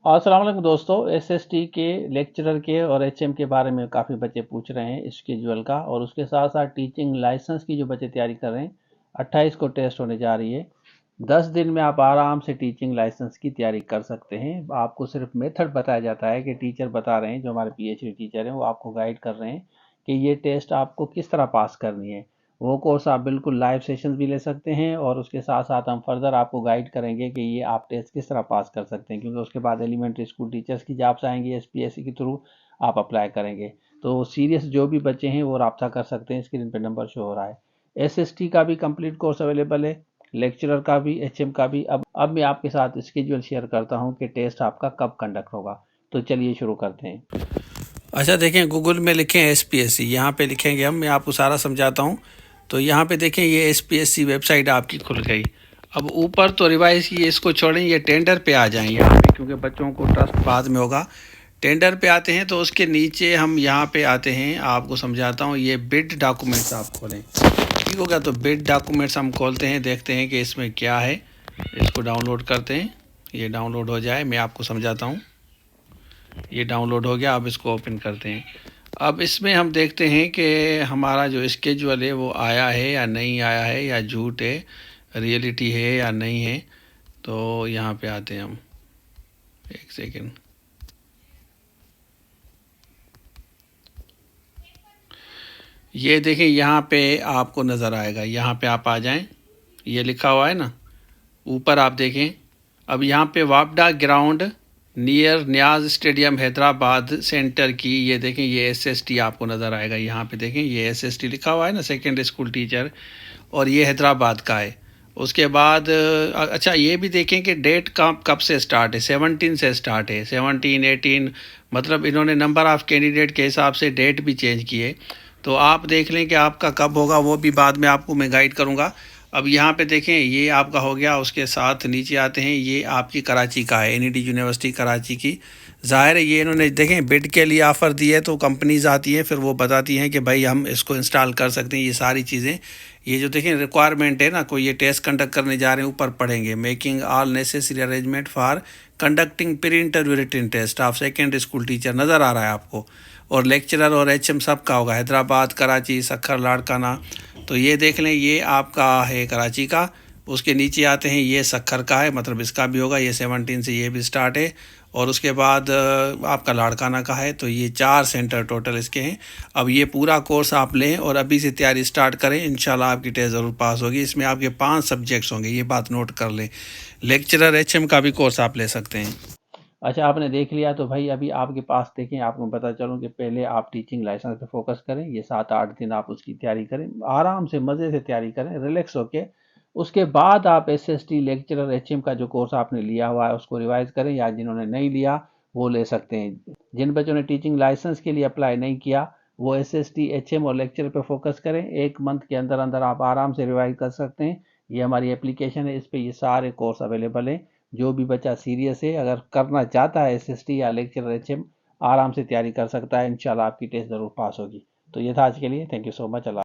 अस्सलाम वालेकुम दोस्तों। एसएसटी के लेक्चरर के और एचएम के बारे में काफ़ी बच्चे पूछ रहे हैं स्केड्यूल का, और उसके साथ साथ टीचिंग लाइसेंस की जो बच्चे तैयारी कर रहे हैं 28 को टेस्ट होने जा रही है। 10 दिन में आप आराम से टीचिंग लाइसेंस की तैयारी कर सकते हैं। आपको सिर्फ मेथड बताया जाता है कि टीचर बता रहे हैं, जो हमारे पीएचडी टीचर हैं वो आपको गाइड कर रहे हैं कि ये टेस्ट आपको किस तरह पास करनी है। वो कोर्स आप बिल्कुल लाइव सेशंस भी ले सकते हैं, और उसके साथ साथ हम फर्दर आपको गाइड करेंगे कि ये आप टेस्ट किस तरह पास कर सकते हैं, क्योंकि उसके बाद एलिमेंट्री स्कूल टीचर्स की जॉब्स आएंगी, एसपीएससी के थ्रू आप अप्लाई करेंगे। तो सीरियस जो भी बच्चे हैं वो रब्ता कर सकते हैं। स्क्रीन पे नंबर शो हो रहा है। एसएसटी का भी कंप्लीट कोर्स अवेलेबल है, लेक्चरर का भी, एचएम का भी। अब मैं आपके साथ स्केड्यूल शेयर करता हूँ कि टेस्ट आपका कब कंडक्ट होगा। तो चलिए शुरू करते हैं। अच्छा देखें, गूगल में लिखें एसपीएससी, यहाँ पे लिखेंगे हम, मैं आपको सारा समझाता हूँ। तो यहाँ पे देखें ये एसपीएससी वेबसाइट आपकी खुल गई। अब ऊपर तो रिवाइज की इसको छोड़ें, ये टेंडर पे आ जाएं यहाँ पे, क्योंकि बच्चों को ट्रस्ट बाद में होगा। टेंडर पे आते हैं तो उसके नीचे हम यहाँ पे आते हैं, आपको समझाता हूँ। ये बिड डॉक्यूमेंट्स आप खोलें, ठीक होगा। तो बिड डॉक्यूमेंट्स हम खोलते हैं, देखते हैं कि इसमें क्या है। इसको डाउनलोड करते हैं, ये डाउनलोड हो जाए, मैं आपको समझाता हूँ। ये डाउनलोड हो गया, अब इसको ओपन करते हैं। अब इसमें हम देखते हैं कि हमारा जो स्केड्यूल है वो आया है या नहीं आया है, या झूठ है, रियलिटी है या नहीं है। तो यहाँ पे आते हैं हम, एक सेकेंड। ये देखें, यहाँ पे आपको नज़र आएगा, यहाँ पे आप आ जाएं, ये लिखा हुआ है ना ऊपर, आप देखें। अब यहाँ पे वापडा ground near Niaz stadium Hyderabad centre की, ये देखें, ये एसएसटी आपको नज़र आएगा। यहाँ पे देखें, ये एसएसटी लिखा हुआ है ना, सेकेंड स्कूल टीचर, और ये हैदराबाद का है। उसके बाद अच्छा ये भी देखें कि डेट कब से स्टार्ट है। 17 से स्टार्ट है, 17, 18, मतलब इन्होंने नंबर ऑफ़ कैंडिडेट के हिसाब से डेट भी चेंज किए। तो आप देख लें कि आपका कब होगा, वो भी बाद में आपको मैं गाइड करूँगा। अब यहाँ पे देखें, ये आपका हो गया। उसके साथ नीचे आते हैं, ये आपकी कराची का है, एनईडी यूनिवर्सिटी कराची की। ज़ाहिर है ये इन्होंने देखें बिड के लिए ऑफ़र दिए, तो कंपनीज आती हैं, फिर वो बताती हैं कि भाई हम इसको इंस्टॉल कर सकते हैं। ये सारी चीज़ें, ये जो देखें रिक्वायरमेंट है ना, कोई ये टेस्ट कंडक्ट करने जा रहे हैं, ऊपर पढ़ेंगे, making all necessary arrangement for conducting pre interview written test of second school teacher, नज़र आ रहा है आपको। और लेक्चरर और एचएम सब का होगा, हैदराबाद, कराची, सखर, लाड़काना। तो ये देख लें, ये आपका है कराची का। उसके नीचे आते हैं, ये सखर का है, मतलब इसका भी होगा। ये 17 से ये भी स्टार्ट है। और उसके बाद आपका लाड़काना का है। तो ये 4 सेंटर टोटल इसके हैं। अब ये पूरा कोर्स आप लें और अभी से तैयारी स्टार्ट करें, इंशाल्लाह आपकी टेस्ट ज़रूर पास होगी। इसमें आपके 5 सब्जेक्ट्स होंगे, ये बात नोट कर लें। लेक्चरर एचएम का भी कोर्स आप ले सकते हैं। अच्छा, आपने देख लिया तो भाई अभी आपके पास देखें, आपको पता चलूँ कि पहले आप टीचिंग लाइसेंस पे फोकस करें। ये 7-8 दिन आप उसकी तैयारी करें, आराम से मज़े से तैयारी करें, रिलैक्स होके। उसके बाद आप एसएसटी लेक्चरर एचएम का जो कोर्स आपने लिया हुआ है उसको रिवाइज करें, या जिन्होंने नहीं लिया वो ले सकते हैं। जिन बच्चों ने टीचिंग लाइसेंस के लिए अप्लाई नहीं किया वो एसएसटी एचएम और लेक्चर पे फोकस करें। 1 मंथ के अंदर अंदर आप आराम से रिवाइज कर सकते हैं। ये हमारी एप्लीकेशन है, इस पर ये सारे कोर्स अवेलेबल हैं। जो भी बच्चा सीरियस है, अगर करना चाहता है एसएसटी या लेक्चरर एचएम, आराम से तैयारी कर सकता है। इंशाल्लाह आपकी टेस्ट ज़रूर पास होगी। तो ये था आज के लिए। Thank you so much. Allah.